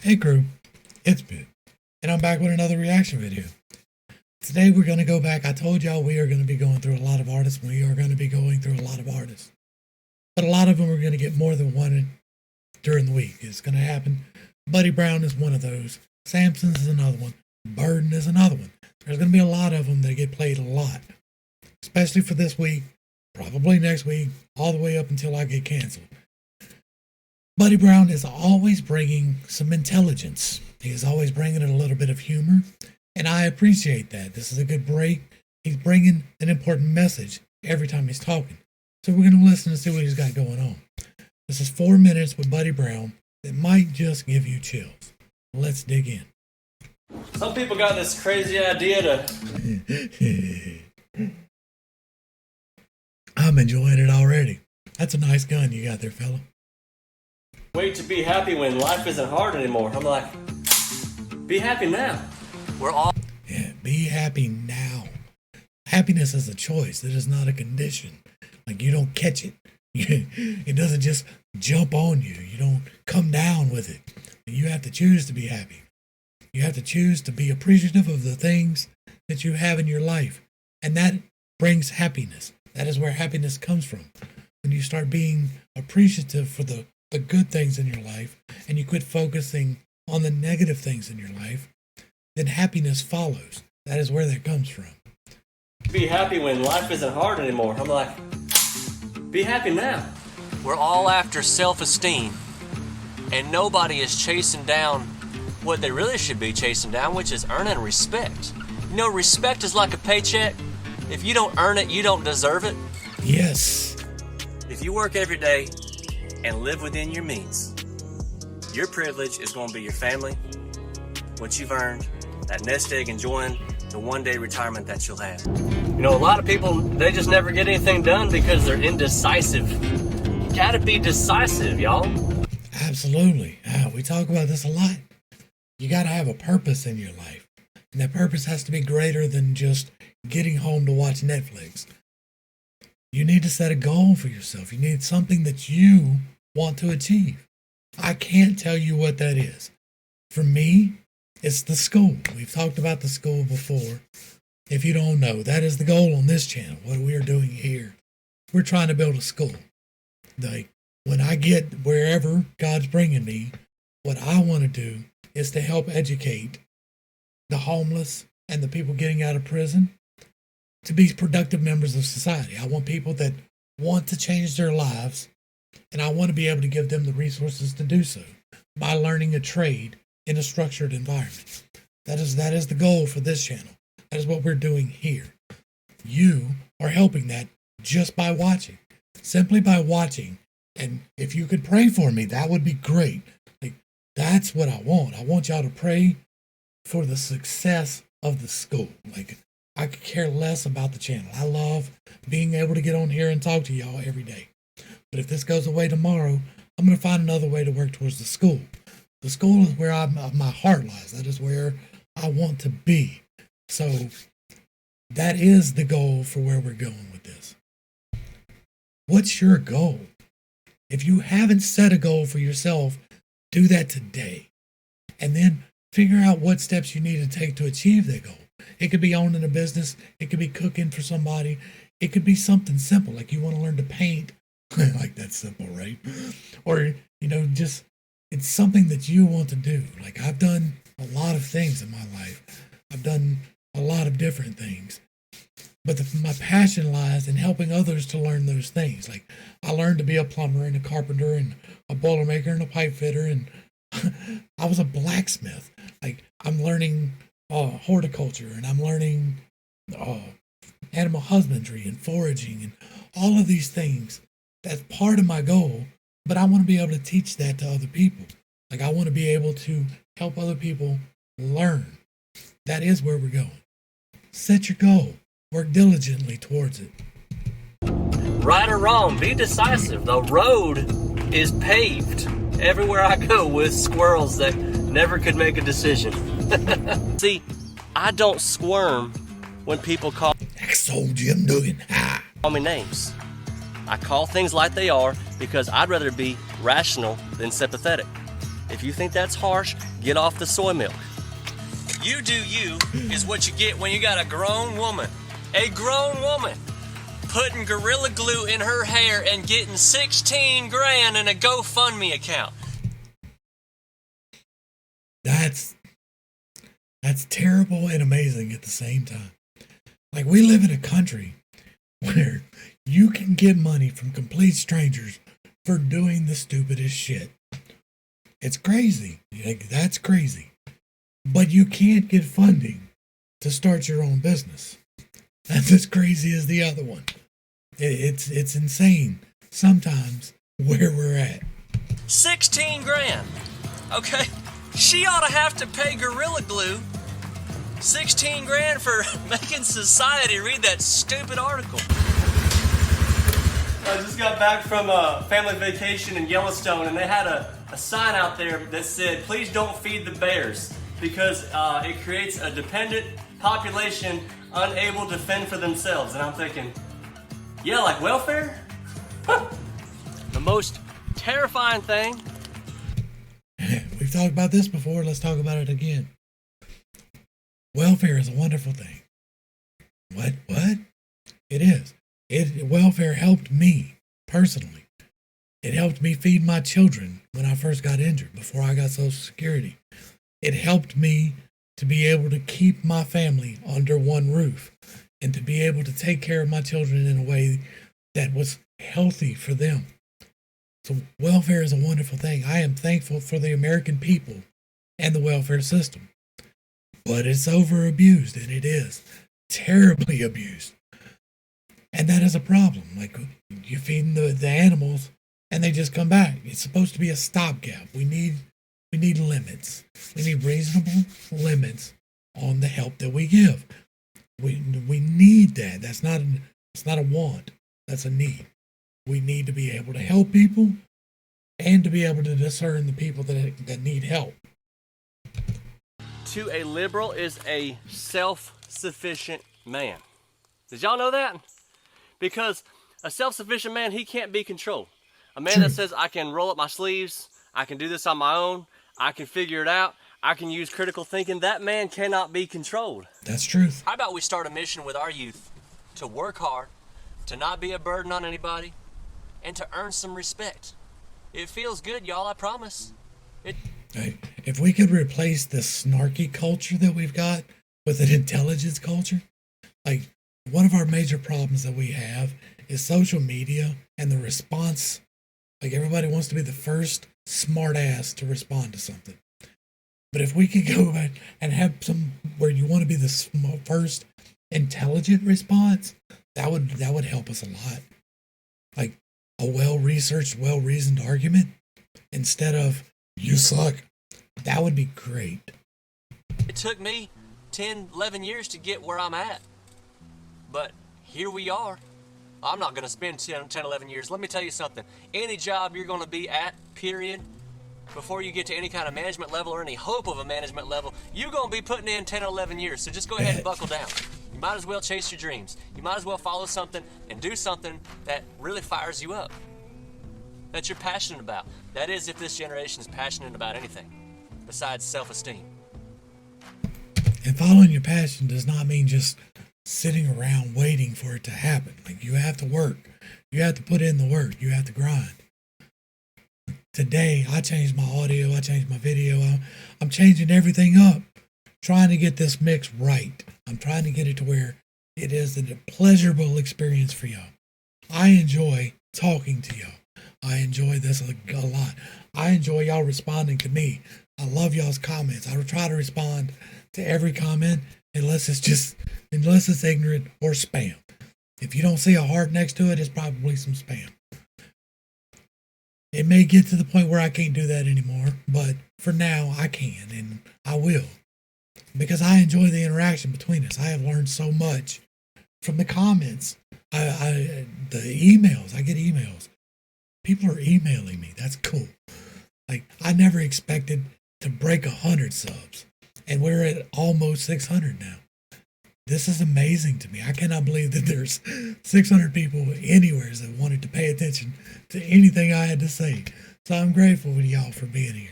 Hey crew, it's Bit, and I'm back with another reaction video. Today we're going to go back. I told y'all we are going to be going through a lot of artists. We are going to be going through a lot of artists. But a lot of them are going to get more than one during the week. It's going to happen. Buddy Brown is one of those. Samson is another one. Burden is another one. There's going to be a lot of them that get played a lot. Especially for this week, probably next week, all the way up until I get canceled. Buddy Brown is always bringing some intelligence. He is always bringing a little bit of humor, and I appreciate that. This is a good break. He's bringing an important message every time he's talking. So we're going to listen and see what he's got going on. This is 4 minutes with Buddy Brown that might just give you chills. Let's dig in. Some people got this crazy idea to... I'm enjoying it already. That's a nice gun you got there, fella. wait to be happy when life isn't hard anymore. I'm like, be happy now. We're all... Yeah, be happy now. Happiness is a choice. It is not a condition. Like, you don't catch it. It doesn't just jump on you. You don't come down with it. You have to choose to be happy. You have to choose to be appreciative of the things that you have in your life. And that brings happiness. That is where happiness comes from. When you start being appreciative for the good things in your life, and you quit focusing on the negative things in your life, then happiness follows. That is where that comes from. Be happy when life isn't hard anymore. I'm like, be happy now. We're all after self-esteem, and nobody is chasing down what they really should be chasing down, which is earning respect. You know, respect is like a paycheck. If you don't earn it, you don't deserve it. Yes. If you work every day and live within your means, your privilege is going to be your family, what you've earned, that nest egg enjoying the one-day retirement that you'll have. You know, a lot of people, they just never get anything done because they're indecisive. You gotta be decisive, y'all. Absolutely. We talk about this a lot. You got to have a purpose in your life. And that purpose has to be greater than just getting home to watch Netflix. You need to set a goal for yourself. You need something that you want to achieve. I can't tell you what that is. For me, it's the school. We've talked about the school before. If you don't know, that is the goal on this channel. What we are doing here, we're trying to build a school. Like, when I get wherever God's bringing me, what I want to do is to help educate the homeless and the people getting out of prison to be productive members of society. I want people that want to change their lives, and I want to be able to give them the resources to do so by learning a trade in a structured environment. That is the goal for this channel. That is what we're doing here. You are helping that just by watching. Simply by watching. And if you could pray for me, that would be great. Like, that's what I want. I want y'all to pray for the success of the school. Like, I could care less about the channel. I love being able to get on here and talk to y'all every day. But if this goes away tomorrow, I'm going to find another way to work towards the school. The school is where my heart lies. That is where I want to be. So that is the goal for where we're going with this. What's your goal? If you haven't set a goal for yourself, do that today. And then figure out what steps you need to take to achieve that goal. It could be owning a business. It could be cooking for somebody. It could be something simple, like you want to learn to paint. Like, that's simple, right? Or, just it's something that you want to do. Like, I've done a lot of things in my life. I've done a lot of different things. But my passion lies in helping others to learn those things. Like, I learned to be a plumber and a carpenter and a boilermaker and a pipe fitter, and I was a blacksmith. Like, I'm learning horticulture, and I'm learning animal husbandry and foraging and all of these things. That's part of my goal, but I want to be able to teach that to other people. Like, I want to be able to help other people learn. That is where we're going. Set your goal. Work diligently towards it. Right or wrong, be decisive. The road is paved everywhere I go with squirrels that never could make a decision. See, I don't squirm when people call Jim Duggan. me names. I call things like they are because I'd rather be rational than sympathetic. If you think that's harsh, get off the soy milk. You do you is what you get when you got a grown woman, putting Gorilla Glue in her hair and getting 16 grand in a GoFundMe account. That's terrible and amazing at the same time. Like, we live in a country where you can get money from complete strangers for doing the stupidest shit. It's crazy. Like, that's crazy. But you can't get funding to start your own business. That's as crazy as the other one. It's insane sometimes where we're at. 16 grand. Okay? She ought to have to pay Gorilla Glue 16 grand for making society read that stupid article. I just got back from a family vacation in Yellowstone, and they had a sign out there that said, "Please don't feed the bears because it creates a dependent population unable to fend for themselves." And I'm thinking, yeah, like welfare? The most terrifying thing. We've talked about this before. Let's talk about it again. Welfare is a wonderful thing. What? It is. Welfare helped me personally. It helped me feed my children when I first got injured, before I got Social Security. It helped me to be able to keep my family under one roof and to be able to take care of my children in a way that was healthy for them. So welfare is a wonderful thing. I am thankful for the American people and the welfare system. But it's over abused, and it is terribly abused. And that is a problem. Like, you're feeding the animals and they just come back. It's supposed to be a stopgap. We need limits. We need reasonable limits on the help that we give. We need that. It's not a want. That's a need. We need to be able to help people and to be able to discern the people that need help. To a liberal is a self-sufficient man. Did y'all know that? Because a self-sufficient man, he can't be controlled. A man that says, I can roll up my sleeves, I can do this on my own, I can figure it out, I can use critical thinking, that man cannot be controlled. That's truth. How about we start a mission with our youth to work hard, to not be a burden on anybody, and to earn some respect? It feels good, y'all, I promise. Hey, if we could replace the snarky culture that we've got with an intelligence culture, like, one of our major problems that we have is social media and the response. Like, everybody wants to be the first smart ass to respond to something. But if we could go and have some where you want to be the first intelligent response, that would help us a lot. Like, a well-researched, well-reasoned argument instead of, you suck. That would be great. It took me 10, 11 years to get where I'm at. But here we are. I'm not going to spend 10, 11 years. Let me tell you something. Any job you're going to be at, period, before you get to any kind of management level or any hope of a management level, you're going to be putting in 10 or 11 years. So just go ahead and buckle down. You might as well chase your dreams. You might as well follow something and do something that really fires you up, that you're passionate about. That is, if this generation is passionate about anything besides self-esteem. And following your passion does not mean just sitting around waiting for it to happen. Like, you have to work. You have to put in the work. You have to grind. Today, I changed my audio. I changed my video. I'm changing everything up, trying to get this mix right. I'm trying to get it to where it is a pleasurable experience for y'all. I enjoy talking to y'all. I enjoy this a lot. I enjoy y'all responding to me. I love y'all's comments. I will try to respond to every comment unless it's ignorant or spam. If you don't see a heart next to it, it's probably some spam. It may get to the point where I can't do that anymore, but for now I can, and I will. Because I enjoy the interaction between us. I have learned so much from the comments. The emails. I get emails. People are emailing me. That's cool. Like, I never expected to break 100 subs, and we're at almost 600 now. This is amazing to me. I cannot believe that there's 600 people anywhere that wanted to pay attention to anything I had to say. So I'm grateful with y'all for being here.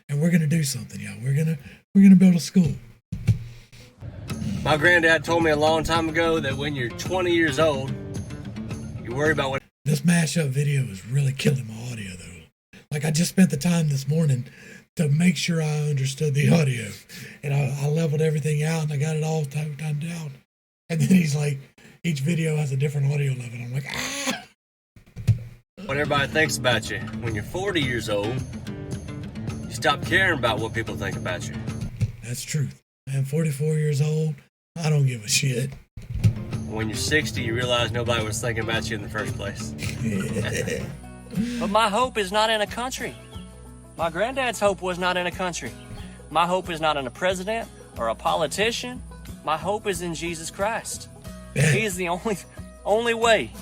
and we're gonna do something, y'all. We're gonna build a school. My granddad told me a long time ago that when you're 20 years old, you worry about what. This mashup video is really killing my audio, though. Like, I just spent the time this morning to make sure I understood the audio, and I leveled everything out, and I got it all timed down. And then he's like, each video has a different audio level. I'm like, ah! What everybody thinks about you. When you're 40 years old, you stop caring about what people think about you. That's truth. I'm 44 years old. I don't give a shit. When you're 60, you realize nobody was thinking about you in the first place. But my hope is not in a country. My granddad's hope was not in a country. My hope is not in a president or a politician. My hope is in Jesus Christ. He is the only way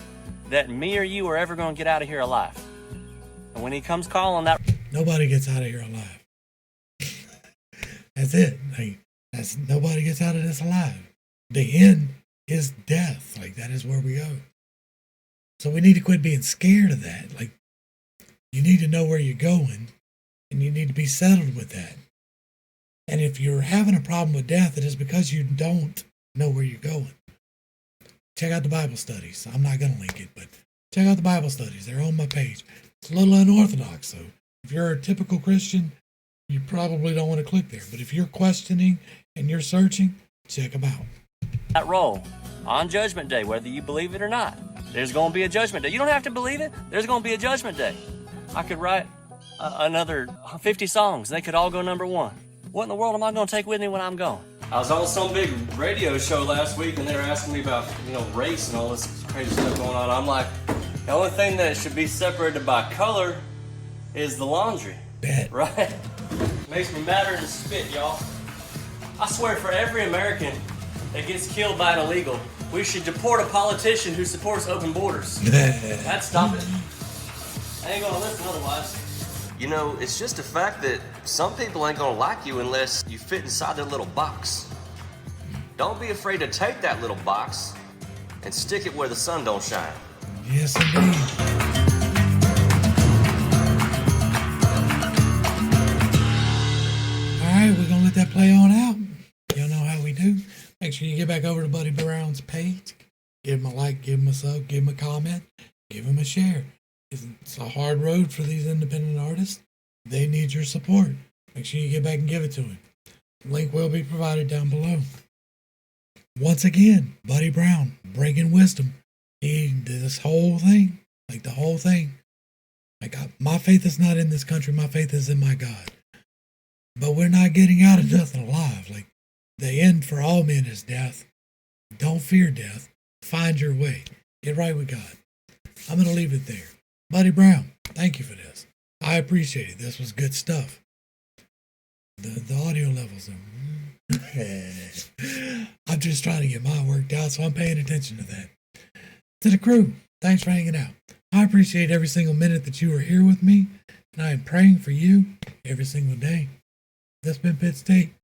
that me or you are ever going to get out of here alive. And when he comes calling, that nobody gets out of here alive. That's it. Like, nobody gets out of this alive. The end is death. Like, that is where we go. So we need to quit being scared of that. Like, you need to know where you're going, and you need to be settled with that. And if you're having a problem with death, it is because you don't know where you're going. Check out the Bible studies. I'm not going to link it, but check out the Bible studies. They're on my page. It's a little unorthodox, so if you're a typical Christian, you probably don't want to click there. But if you're questioning and you're searching, check them out. That role on Judgment Day, whether you believe it or not, there's going to be a Judgment Day. You don't have to believe it. There's going to be a Judgment Day. I could write another 50 songs. They could all go number one. What in the world am I going to take with me when I'm gone? I was on some big radio show last week, and they were asking me about, race and all this crazy stuff going on. I'm like, the only thing that should be separated by color is the laundry. Bet. Right? Makes me madder than spit, y'all. I swear, for every American that gets killed by an illegal, we should deport a politician who supports open borders. That'd stop it. I ain't gonna listen otherwise. It's just a fact that some people ain't gonna like you unless you fit inside their little box. Don't be afraid to take that little box and stick it where the sun don't shine. Yes, indeed. Alright, we're gonna let that play on out. Y'all know how we do. Make sure you get back over to Buddy Brown's page. Give him a like, give him a sub, give him a comment, give him a share. It's a hard road for these independent artists. They need your support. Make sure you get back and give it to him. Link will be provided down below. Once again, Buddy Brown, Breaking Wisdom. He did this whole thing, like the whole thing. Like, my faith is not in this country. My faith is in my God. But we're not getting out of nothing alive. Like, the end for all men is death. Don't fear death. Find your way. Get right with God. I'm going to leave it there. Buddy Brown, thank you for this. I appreciate it. This was good stuff. The audio levels are... I'm just trying to get mine worked out, so I'm paying attention to that. To the crew, thanks for hanging out. I appreciate every single minute that you are here with me, and I am praying for you every single day. This has been Pitt State.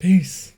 Peace.